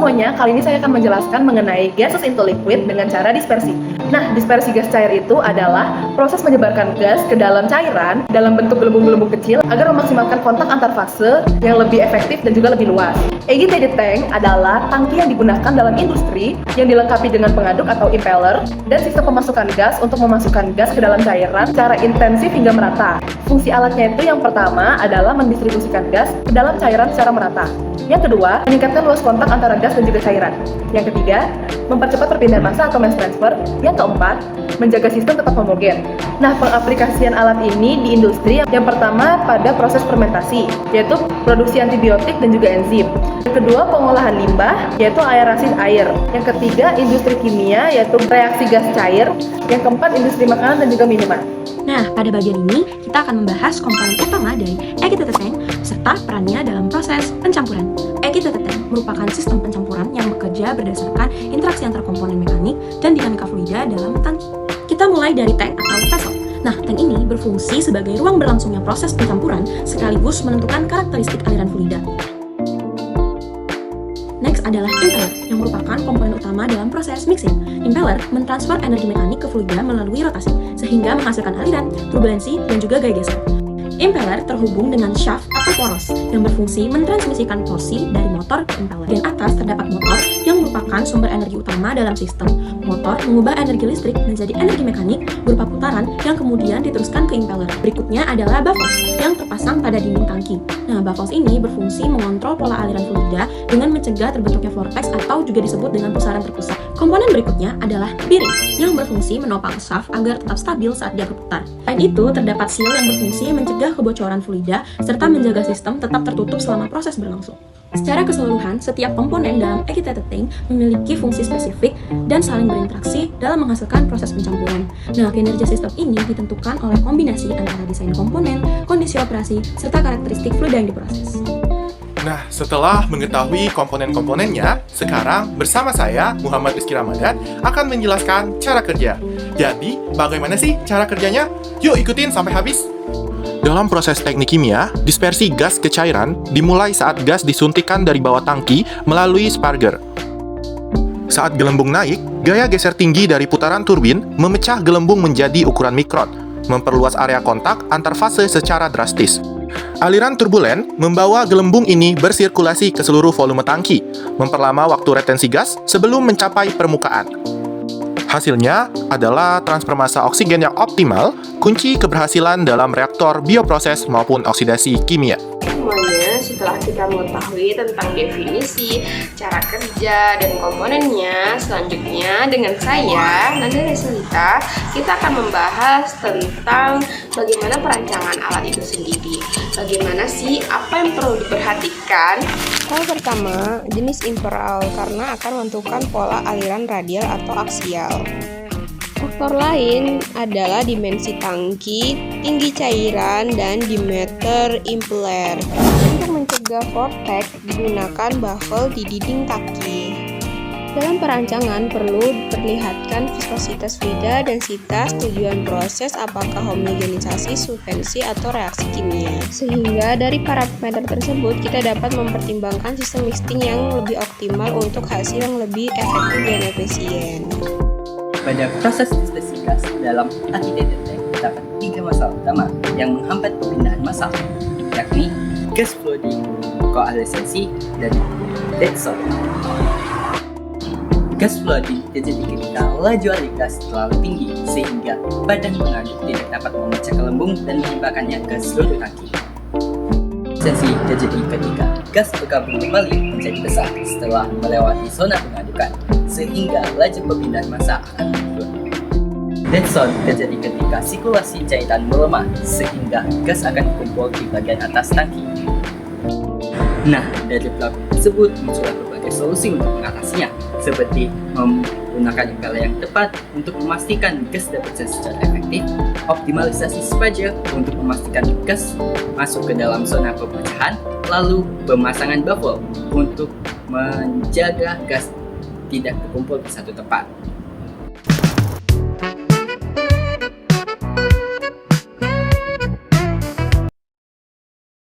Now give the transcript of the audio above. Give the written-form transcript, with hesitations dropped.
semuanya, kali ini saya akan menjelaskan mengenai gases into liquid dengan cara dispersi. Nah, dispersi gas cair itu adalah proses menyebarkan gas ke dalam cairan dalam bentuk gelembung-gelembung kecil agar memaksimalkan kontak antar fase yang lebih efektif dan juga lebih luas. Agitated tank adalah tangki yang digunakan dalam industri yang dilengkapi dengan pengaduk atau impeller dan sistem pemasukan gas untuk memasukkan gas ke dalam cairan secara intensif hingga merata. Fungsi alatnya itu yang pertama adalah mendistribusikan gas ke dalam cairan secara merata. Yang kedua, meningkatkan luas kontak antara gas dan juga cairan. Yang ketiga, mempercepat perpindahan massa atau mass transfer. Yang keempat, menjaga sistem tetap homogen. Nah, pengaplikasian alat ini di industri yang pertama pada proses fermentasi, yaitu produksi antibiotik dan juga enzim. Yang kedua, pengolahan limbah, yaitu aerasi air. Yang ketiga, industri kimia, yaitu reaksi gas cair. Yang keempat, industri makanan dan juga minuman. Nah, pada bagian ini, kita akan membahas komponen utama dari agitated tank serta perannya dalam proses pencampuran. Agitated tank merupakan sistem pencampuran yang bekerja berdasarkan interaksi antar komponen mekanik dan dinamika fluida dalam tangki. Kita mulai dari tank atau vessel. Nah, tank ini berfungsi sebagai ruang berlangsungnya proses pencampuran sekaligus menentukan karakteristik aliran fluida. Next adalah impeller, yang merupakan komponen utama dalam proses mixing. Impeller mentransfer energi mekanik ke fluida melalui rotasi, sehingga menghasilkan aliran, turbulensi, dan juga gaya geser. Impeller terhubung dengan shaft atau poros, yang berfungsi mentransmisikan torsi dari motor ke impeller. Di atas terdapat motor, yang merupakan sumber energi utama dalam sistem. Motor mengubah energi listrik menjadi energi mekanik berupa putaran yang kemudian diteruskan ke impeller. Berikutnya adalah baffles, yang terpasang pada dinding tangki. Nah, baffles ini berfungsi mengontrol pola aliran fluida dengan mencegah terbentuknya vortex atau juga disebut dengan pusaran terpusat. Komponen berikutnya adalah bearing, yang berfungsi menopang shaft agar tetap stabil saat dia berputar. Selain itu, terdapat seal yang berfungsi mencegah kebocoran fluida serta menjaga sistem tetap tertutup selama proses berlangsung. Secara keseluruhan, setiap komponen dalam agitated tank memiliki fungsi spesifik dan saling berinteraksi dalam menghasilkan proses pencampuran. Nah, kinerja sistem ini ditentukan oleh kombinasi antara desain komponen, kondisi operasi, serta karakteristik fluida yang diproses. Nah, setelah mengetahui komponen-komponennya, sekarang bersama saya, Muhammad Rizky Ramadan, akan menjelaskan cara kerja. Jadi, bagaimana sih cara kerjanya? Yuk ikutin sampai habis! Dalam proses teknik kimia, dispersi gas ke cairan dimulai saat gas disuntikkan dari bawah tangki melalui sparger. Saat gelembung naik, gaya geser tinggi dari putaran turbin memecah gelembung menjadi ukuran mikron, memperluas area kontak antar fase secara drastis. Aliran turbulen membawa gelembung ini bersirkulasi ke seluruh volume tangki, memperlama waktu retensi gas sebelum mencapai permukaan. Hasilnya adalah transfer massa oksigen yang optimal, kunci keberhasilan dalam reaktor bioproses maupun oksidasi kimia. Semuanya, setelah kita mengetahui tentang definisi, cara kerja, dan komponennya, selanjutnya dengan saya, Nanda Reselita, kita akan membahas tentang bagaimana perancangan alat itu sendiri. Bagaimana sih, apa yang perlu diperhatikan? Hal pertama, jenis imperal karena akan menentukan pola aliran radial atau aksial. Faktor lain adalah dimensi tangki, tinggi cairan, dan diameter impeller. Untuk mencegah vortex, digunakan baffle di dinding tangki. Dalam perancangan perlu diperlihatkan viskositas fluida, densitas, tujuan proses, apakah homogenisasi, suspensi, atau reaksi kimia. Sehingga dari parameter tersebut kita dapat mempertimbangkan sistem mixing yang lebih optimal untuk hasil yang lebih efektif dan efisien. Pada proses dispersi gas dalam agitated tank terdapat 3 masalah utama yang menghambat perpindahan massa, yakni gas flooding, koalescensi, dan dead zone. Gas flooding terjadi ketika laju alur gas terlalu tinggi sehingga badan pengaduk tidak dapat memecah gelembung dan menyebarkannya ke seluruh tangki. Koalescensi terjadi ketika gas bergabung kembali menjadi besar setelah melewati zona pengadukan, sehingga laju perpindahan massa akan menurun. Dead zone terjadi ketika sirkulasi cairan melemah, sehingga gas akan kumpul di bagian atas tangki. Nah, dari problem tersebut muncullah berbagai solusi untuk mengatasinya, seperti menggunakan impeller yang tepat untuk memastikan gas dapat secara efektif, optimalisasi sparger untuk memastikan gas masuk ke dalam zona pemecahan, lalu pemasangan baffle untuk menjaga gas tidak berkumpul di satu tempat.